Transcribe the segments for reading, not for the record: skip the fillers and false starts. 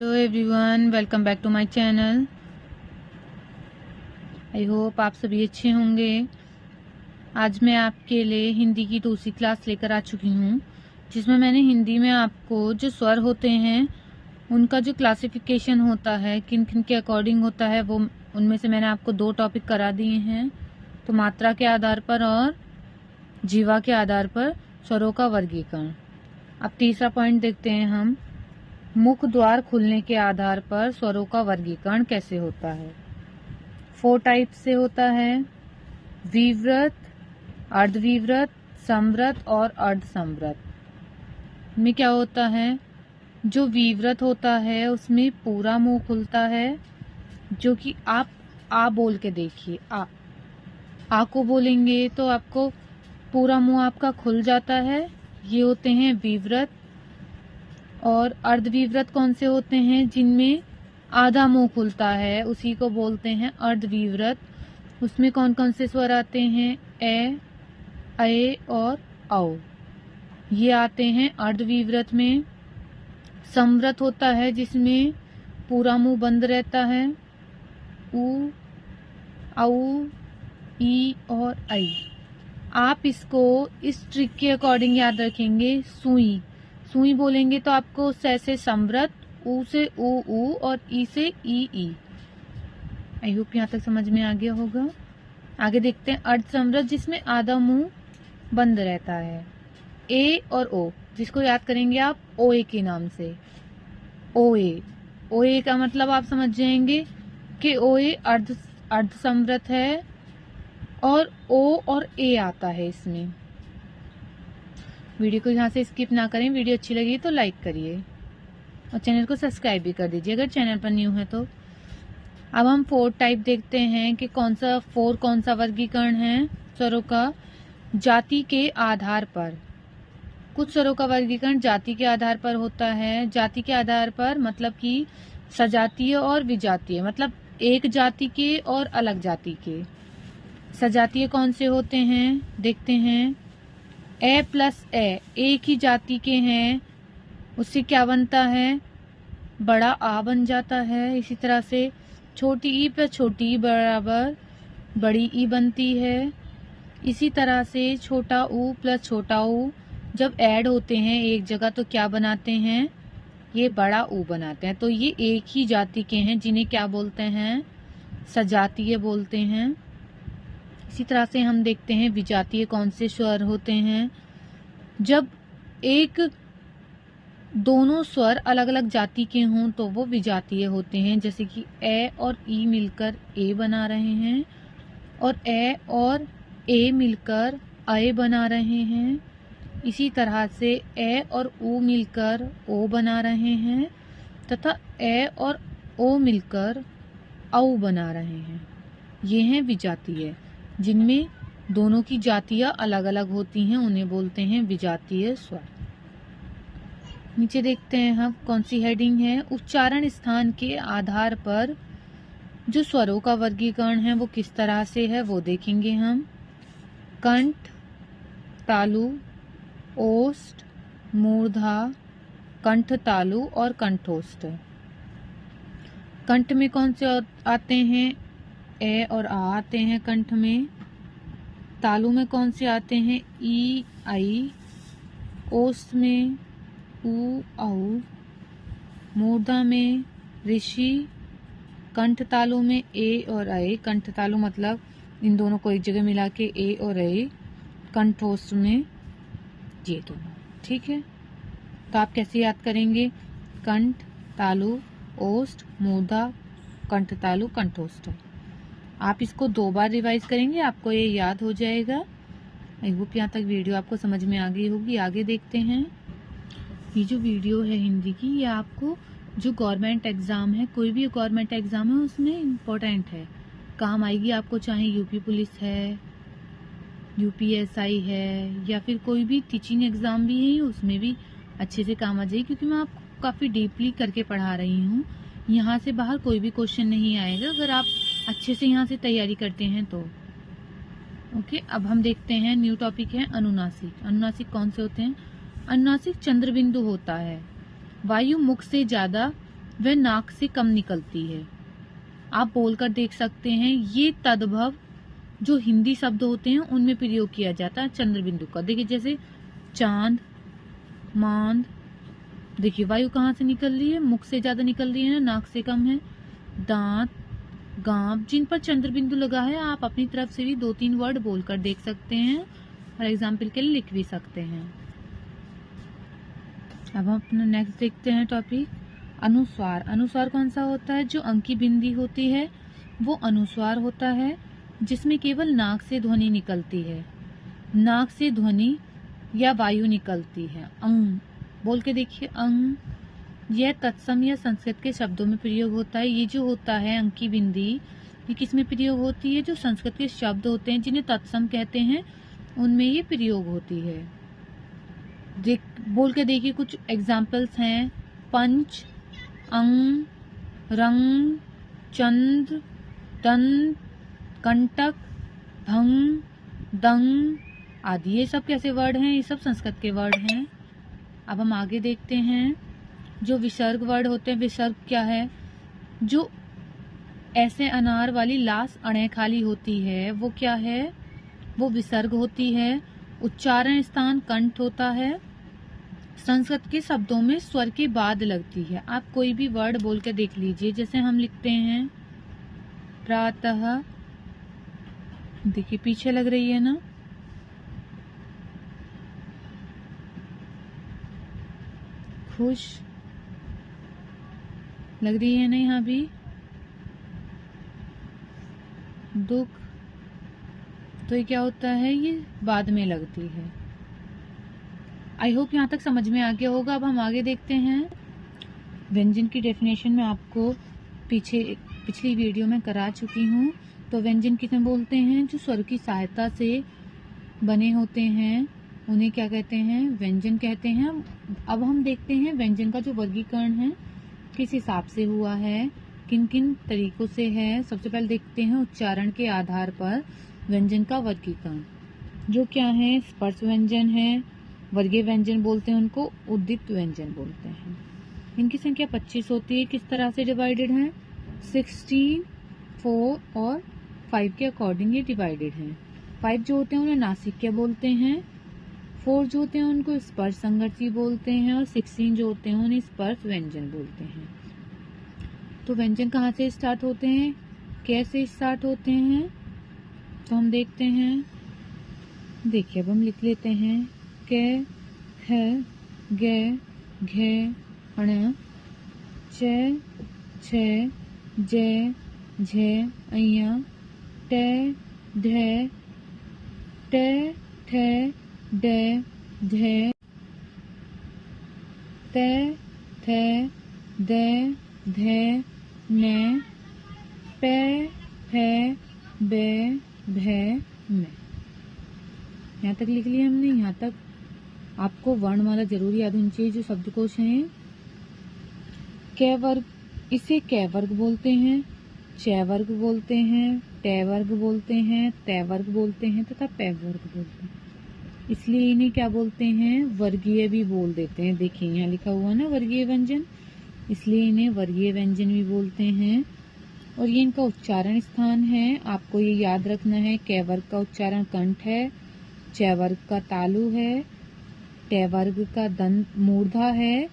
Hello everyone, welcome back to my channel. I hope आप सभी अच्छे होंगे। आज मैं आपके लिए हिंदी की दूसरी क्लास लेकर आ चुकी हूँ, जिसमें मैंने हिंदी में आपको जो स्वर होते हैं उनका जो क्लासिफिकेशन होता है, किन किन के अकॉर्डिंग होता है, वो उनमें से मैंने आपको 2 टॉपिक करा दिए हैं। तो मात्रा के आधार पर और जीवा के आधार पर स्वरों का वर्गीकरण। अब तीसरा पॉइंट देखते हैं हम, मुख द्वार खुलने के आधार पर स्वरों का वर्गीकरण कैसे होता है। 4 टाइप से होता है, विव्रत, अर्धविव्रत, संवृत और अर्धसंवृत। में क्या होता है, जो विव्रत होता है उसमें पूरा मुंह खुलता है, जो कि आप आ बोल के देखिए, आ को बोलेंगे तो आपको पूरा मुंह आपका खुल जाता है, ये होते हैं विव्रत। और अर्धविव्रत कौन से होते हैं, जिनमें आधा मुंह खुलता है, उसी को बोलते हैं अर्धविव्रत। उसमें कौन कौन से स्वर आते हैं, ए, अए और औ, ये आते हैं अर्धविव्रत में। संवृत होता है जिसमें पूरा मुंह बंद रहता है, उ, औ, ई और आई। आप इसको इस ट्रिक के अकॉर्डिंग याद रखेंगे। सुई, सुई बोलेंगे तो आपको स से संवृत, उ से उ और ई से ई। आई होप यहाँ तक समझ में आ गया होगा। आगे देखते हैं अर्धसंवृत, जिसमें आधा मुंह बंद रहता है, ए और ओ, जिसको याद करेंगे आप ओए के नाम से। ओए, ओए का मतलब आप समझ जाएंगे कि ओए अर्धसंवृत है और ओ और ए आता है इसमें। वीडियो को यहाँ से स्किप ना करें। वीडियो अच्छी लगी तो लाइक करिए और चैनल को सब्सक्राइब भी कर दीजिए अगर चैनल पर न्यू है तो। अब हम 4 टाइप देखते हैं कि कौन सा वर्गीकरण है स्वरों का जाति के आधार पर। कुछ स्वरों का वर्गीकरण जाति के आधार पर होता है। जाति के आधार पर मतलब कि सजातीय और विजातीय, मतलब एक जाति के और अलग जाति के। सजातीय कौन से होते हैं देखते हैं। ए प्लस ए एक ही जाति के हैं, उससे क्या बनता है, बड़ा आ बन जाता है। इसी तरह से छोटी ई प्लस छोटी ई बराबर बड़ी ई बनती है। इसी तरह से छोटा ऊ प्लस छोटा ऊ जब ऐड होते हैं एक जगह तो क्या बनाते हैं, ये बड़ा ऊ बनाते हैं। तो ये एक ही जाति के हैं, जिन्हें क्या बोलते हैं, सजातीय बोलते हैं। इसी तरह से हम देखते हैं विजातीय कौन से स्वर होते हैं। जब एक दोनों स्वर अलग अलग जाति के हों तो वो विजातीय होते हैं, जैसे कि ए और ई मिलकर ए बना रहे हैं और ए और ए मिलकर अय बना रहे हैं। इसी तरह से ए और ऊ मिलकर ओ बना रहे हैं तथा ए और ओ मिलकर औ बना रहे हैं। ये हैं विजातीय, जिनमें दोनों की जातियां अलग अलग होती हैं, उन्हें बोलते हैं विजातीय स्वर। नीचे देखते हैं हम कौन सी हेडिंग है, उच्चारण स्थान के आधार पर जो स्वरों का वर्गीकरण है वो किस तरह से है वो देखेंगे हम। कंठ, तालु, ओष्ठ, मूर्धा, कंठ तालु और कंठोष्ठ। कंठ में कौन से आते हैं, ए और आ आते हैं कंठ में। तालु में कौन से आते हैं, ई आई। ओष्ठ में ऊ औ। मूर्धा में ऋषि। कंठ तालु में ए और ऐ। कंठ तालु मतलब इन दोनों को एक जगह मिला के ए और ऐ। कंठोष्ठ में ये दोनों, ठीक है। तो आप कैसे याद करेंगे, कंठ तालु ओष्ठ मूर्धा कंठ तालु कंठोष्ठ। आप इसको 2 बार रिवाइज करेंगे, आपको ये याद हो जाएगा। आई होप यहाँ तक वीडियो आपको समझ में आ गई होगी। आगे देखते हैं। ये जो वीडियो है हिंदी की, ये आपको जो गवर्नमेंट एग्जाम है, कोई भी गवर्नमेंट एग्जाम है उसमें इम्पोर्टेंट है, काम आएगी आपको। चाहे यूपी पुलिस है, यूपीएसआई है या फिर कोई भी टीचिंग एग्जाम भी है, उसमें भी अच्छे से काम आ जाएगी, क्योंकि मैं आपको काफ़ी डीपली करके पढ़ा रही हूँ। यहाँ से बाहर कोई भी क्वेश्चन नहीं आएगा अगर आप अच्छे से यहाँ से तैयारी करते हैं तो। ओके, अब हम देखते हैं न्यू टॉपिक है अनुनासिक। अनुनासिक कौन से होते हैं। अनुनासिक चंद्र बिंदु होता है। वायु मुख से ज्यादा वह नाक से कम निकलती है। आप बोलकर देख सकते हैं। ये तद्भव जो हिंदी शब्द होते हैं उनमें प्रयोग किया जाता है चंद्र बिंदु का। देखिए जैसे चांद, मांद, देखिए वायु कहाँ से निकल रही है, मुख से ज्यादा निकल रही है ना, नाक से कम है। दांत, गांव, जिन पर चंद्र बिंदु लगा है आप अपनी तरफ से भी 2-3 वर्ड बोलकर देख सकते हैं, फॉर एग्जाम्पल के लिए लिख भी सकते हैं। अब हम अपना नेक्स्ट देखते हैं टॉपिक अनुस्वार। अनुस्वार कौन सा होता है? जो अंकी बिंदी होती है वो अनुस्वार होता है, जिसमें केवल नाक से ध्वनि निकलती है। नाक से ध्वनि या वायु निकलती है। अंग बोल के देखिए, अंग। यह तत्सम या संस्कृत के शब्दों में प्रयोग होता है। ये जो होता है अंकी बिंदी, ये किस में प्रयोग होती है? जो संस्कृत के शब्द होते हैं जिन्हें तत्सम कहते हैं उनमें ये प्रयोग होती है। बोल के देखिए, कुछ एग्जाम्पल्स हैं। पंच, अंग, रंग, चंद्र, दंत, कंटक, भंग, दंग आदि। ये सब कैसे वर्ड हैं? ये सब संस्कृत के वर्ड हैं। अब हम आगे देखते हैं। जो विसर्ग वर्ड होते हैं, विसर्ग क्या है? जो ऐसे अनार वाली लाश अणे खाली होती है वो क्या है? वो विसर्ग होती है। उच्चारण स्थान कंठ होता है। संस्कृत के शब्दों में स्वर के बाद लगती है। आप कोई भी वर्ड बोल के देख लीजिए। जैसे हम लिखते हैं प्रातः, देखिए पीछे लग रही है ना। खुश लग रही है ना यहाँ भी। दुख, तो ये क्या होता है? ये बाद में लगती है। आई होप यहाँ तक समझ में आ गया होगा। अब हम आगे देखते हैं। व्यंजन की डेफिनेशन में आपको पिछली वीडियो में करा चुकी हूँ। तो व्यंजन किसे बोलते हैं? जो स्वर की सहायता से बने होते हैं उन्हें क्या कहते हैं? व्यंजन कहते हैं। अब हम देखते हैं व्यंजन का जो वर्गीकरण है किस हिसाब से हुआ है, किन किन तरीकों से है। सबसे पहले देखते हैं उच्चारण के आधार पर व्यंजन का वर्गीकरण। जो क्या है? स्पर्श व्यंजन है, वर्गीय व्यंजन बोलते हैं उनको, उद्दीप्त व्यंजन बोलते हैं। इनकी संख्या 25 होती है। किस तरह से डिवाइडेड है? 16, 4 और 5 के अकॉर्डिंग ये डिवाइडेड है। 5 जो होते हैं उन्हें नासिक्य बोलते हैं, 4 जो होते हैं उनको स्पर्श संघर्षी बोलते हैं और 16 जो होते हैं उन्हें स्पर्श व्यंजन बोलते हैं। तो व्यंजन कहाँ से स्टार्ट होते हैं, कैसे स्टार्ट होते हैं? तो हम देखते हैं। देखिए अब हम लिख लेते हैं। क, ख, ग, घ, ण, च, छ, ज, झ, अ, ट, ढ, ट, ठ, ड, ध, त, थ, द, ध, न, प, फ, ब, भ, म। यहाँ तक लिख लिया हमने। यहाँ तक आपको वर्णमाला जरूर याद होनी चाहिए। जो शब्दकोश हैं, क वर्ग, इसे क वर्ग बोलते हैं, च वर्ग बोलते हैं, ट वर्ग बोलते हैं, त वर्ग बोलते हैं तथा प वर्ग बोलते हैं। इसलिए इन्हें क्या बोलते हैं? वर्गीय भी बोल देते हैं। देखिए यहाँ लिखा हुआ है ना वर्गीय व्यंजन, इसलिए इन्हें वर्गीय व्यंजन भी बोलते हैं। और ये इनका उच्चारण स्थान है। आपको ये याद रखना है। क वर्ग का उच्चारण कंठ है, च वर्ग का तालु है, ट वर्ग का दंत मूर्धा है,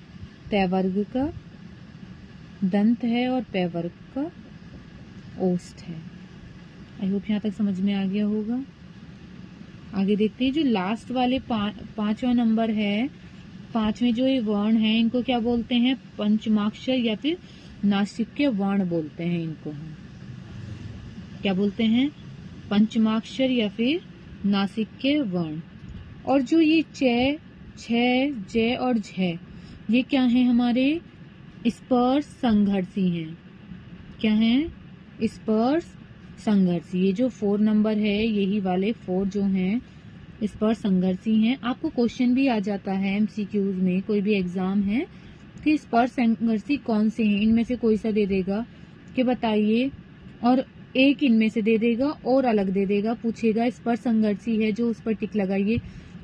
त वर्ग का दंत है और प वर्ग का ओष्ठ है। आई होप यहाँ तक समझ में आ गया होगा। आगे देखते हैं। जो लास्ट वाले पांचवा नंबर है, 5वें जो ये वर्ण है इनको क्या बोलते हैं? पंचमाक्षर या फिर नासिक्य वर्ण बोलते हैं। इनको हम क्या बोलते हैं? पंचमाक्षर या फिर नासिक्य वर्ण। और जो ये च, छ, ज और झ ये क्या है? हमारे स्पर्श संघर्षी हैं। क्या है? स्पर्श संघर्षी। ये जो 4 नंबर है, यही वाले 4 जो हैं स्पर्श संघर्षी हैं। आपको क्वेश्चन भी आ जाता है एमसीक्यूज में, कोई भी एग्जाम है कि स्पर्श संघर्षी कौन से हैं, इनमें से कोई सा दे देगा कि बताइए, और एक इनमें से दे देगा और अलग दे देगा, पूछेगा स्पर्श संघर्षी है जो, उस पर टिक लगाइए।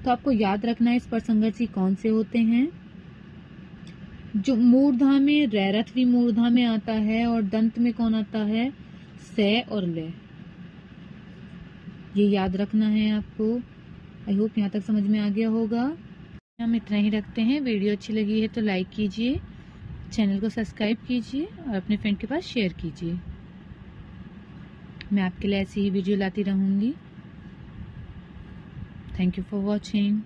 तो आपको याद रखना है स्पर्श संघर्षी कौन से होते हैं। जो मूर्धा में रैरथवी मूर्धा में आता है और दंत में कौन आता है, से और ले। ये याद रखना है आपको। आई होप यहाँ तक समझ में आ गया होगा। हम इतना ही रखते हैं। वीडियो अच्छी लगी है तो लाइक कीजिए, चैनल को सब्सक्राइब कीजिए और अपने फ्रेंड के पास शेयर कीजिए। मैं आपके लिए ऐसी ही वीडियो लाती रहूंगी। Thank you for watching.